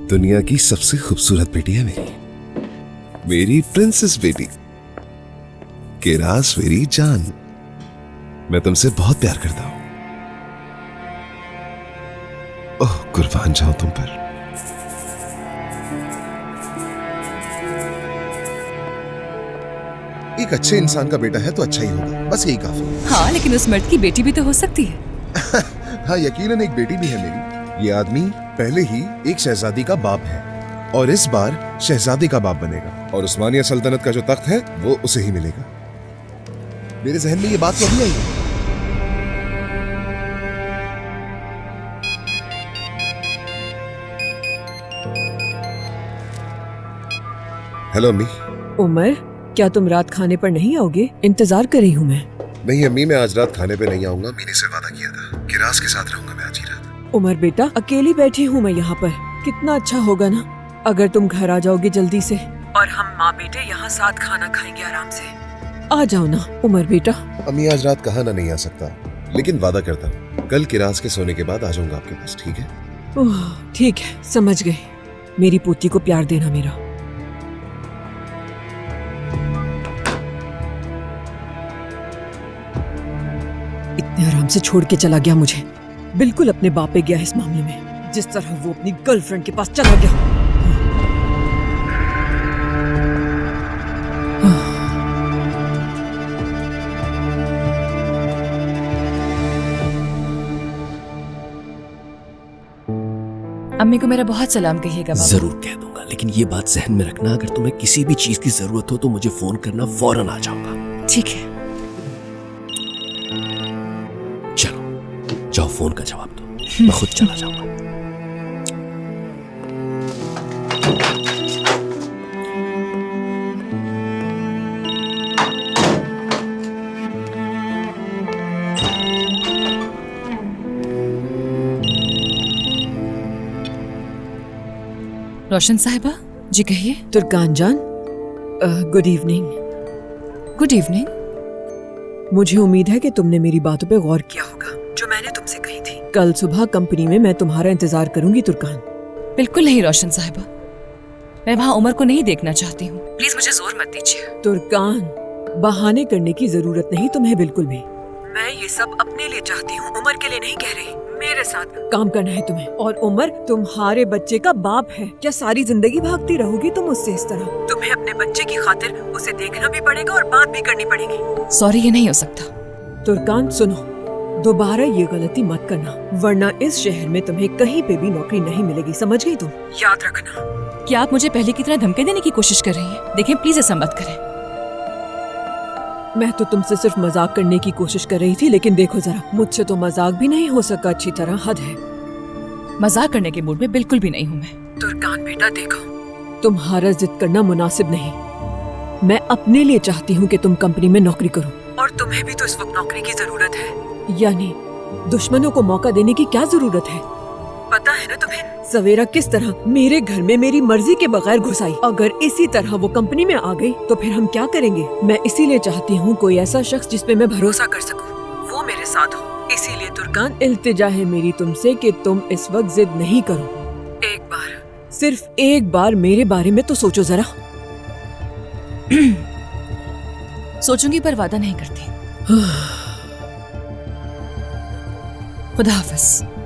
दुनिया की सबसे खूबसूरत बेटी है मेरी प्रिंसेस बेटी किरास, मेरी जान। मैं तुमसे बहुत प्यार करता हूं। ओह, कुर्बान जाऊं तुम पर। एक अच्छे इंसान का बेटा है तो अच्छा ही होगा, बस यही काफी है। हाँ, लेकिन उस मर्द की बेटी भी तो हो सकती है। हाँ, यकीनन एक बेटी भी है मेरी। ये आदमी पहले ही एक शहजादी का बाप है और इस बार शहजादे का बाप बनेगा और उस्मानिया सल्तनत का जो तख्त है वो उसे ही मिलेगा। मेरे जहन में ये बात तो अभी आई है। हेलो अम्मी। उमर, क्या तुम रात खाने पर नहीं आओगे? इंतजार कर रही हूँ मैं। नहीं अम्मी, मैं आज रात खाने पे नहीं आऊंगा। मैंने से वादा किया था, किरास के साथ रहूंगा मैं आज ही रात। उमर बेटा, अकेली बैठी हूँ मैं यहाँ पर। कितना अच्छा होगा ना अगर तुम घर आ जाओगे जल्दी से और हम माँ बेटे यहाँ साथ खाना खाएंगे आराम से। आ जाओ ना उमर बेटा। अम्मी, आज रात कहाँ नहीं आ सकता, लेकिन वादा करता हूँ कल किरास के सोने के बाद आ जाऊंगा आपके पास, ठीक है? ओह, ठीक है, समझ गए। मेरी पोती को प्यार देना मेरा। इतने आराम से छोड़ के चला गया मुझे। बिल्कुल अपने बाप पे गया इस मामले में, जिस तरह वो अपनी गर्लफ्रेंड के पास चला गया। अम्मी को मेरा बहुत सलाम कहिएगा बाबा। जरूर कह दूंगा, लेकिन ये बात जहन में रखना, अगर तुम्हें किसी भी चीज की जरूरत हो तो मुझे फोन करना, फौरन आ जाऊंगा। ठीक है। चलो जाओ, फोन का जवाब दो, मैं खुद चला जाऊंगा। रोशन साहिबा जी, कहिए। तुर्कान जान, गुड इवनिंग। Good evening. मुझे उम्मीद है कि तुमने मेरी बातों पे गौर किया होगा जो मैंने तुमसे कही थी। कल सुबह कंपनी में मैं तुम्हारा इंतजार करूंगी तुर्कान। बिल्कुल नहीं रोशन साहिबा, मैं वहाँ उमर को नहीं देखना चाहती हूँ। प्लीज मुझे जोर मत दीजिए। तुर्कान, बहाने करने की जरूरत नहीं तुम्हें बिल्कुल भी। मैं ये सब अपने लिए चाहती हूँ, उमर के लिए नहीं कह रही। मेरे साथ काम करना है तुम्हें। और उमर तुम्हारे बच्चे का बाप है। क्या सारी जिंदगी भागती रहोगी तुम उससे इस तरह? तुम्हें अपने बच्चे की खातिर उसे देखना भी पड़ेगा और बात भी करनी पड़ेगी। सॉरी, ये नहीं हो सकता। तुर्कान सुनो, दोबारा ये गलती मत करना, वरना इस शहर में तुम्हें कहीं पे भी नौकरी नहीं मिलेगी, समझ गई तुम? याद रखना। क्या आप मुझे पहले की तरह धमकी देने की कोशिश कर रही हैं? देखें, प्लीज ऐसा मत करें। मैं तो तुमसे सिर्फ मजाक करने की कोशिश कर रही थी, लेकिन देखो जरा, मुझसे तो मजाक भी नहीं हो सका अच्छी तरह, हद है। मजाक करने के मूड में बिल्कुल भी नहीं हूँ मैं। तुर्कान बेटा देखो, तुम्हारा जिद करना मुनासिब नहीं। मैं अपने लिए चाहती हूँ कि तुम कंपनी में नौकरी करो, और तुम्हें भी तो इस वक्त नौकरी की जरूरत है। यानी दुश्मनों को मौका देने की क्या जरूरत है? पता है ना तुम्हें सवेरा किस तरह मेरे घर में मेरी मर्जी के बगैर घुस आई। अगर इसी तरह वो कंपनी में आ गई तो फिर हम क्या करेंगे? मैं इसीलिए चाहती हूँ कोई ऐसा शख्स जिस पे मैं भरोसा कर सकूँ, वो मेरे साथ हो। इसीलिए तुर्कान, इल्तिजा है मेरी तुमसे कि तुम इस वक्त जिद नहीं करो। एक बार, सिर्फ एक बार मेरे बारे में तो सोचो जरा। सोचूंगी पर वादा नहीं करती। खुदा हाफिज।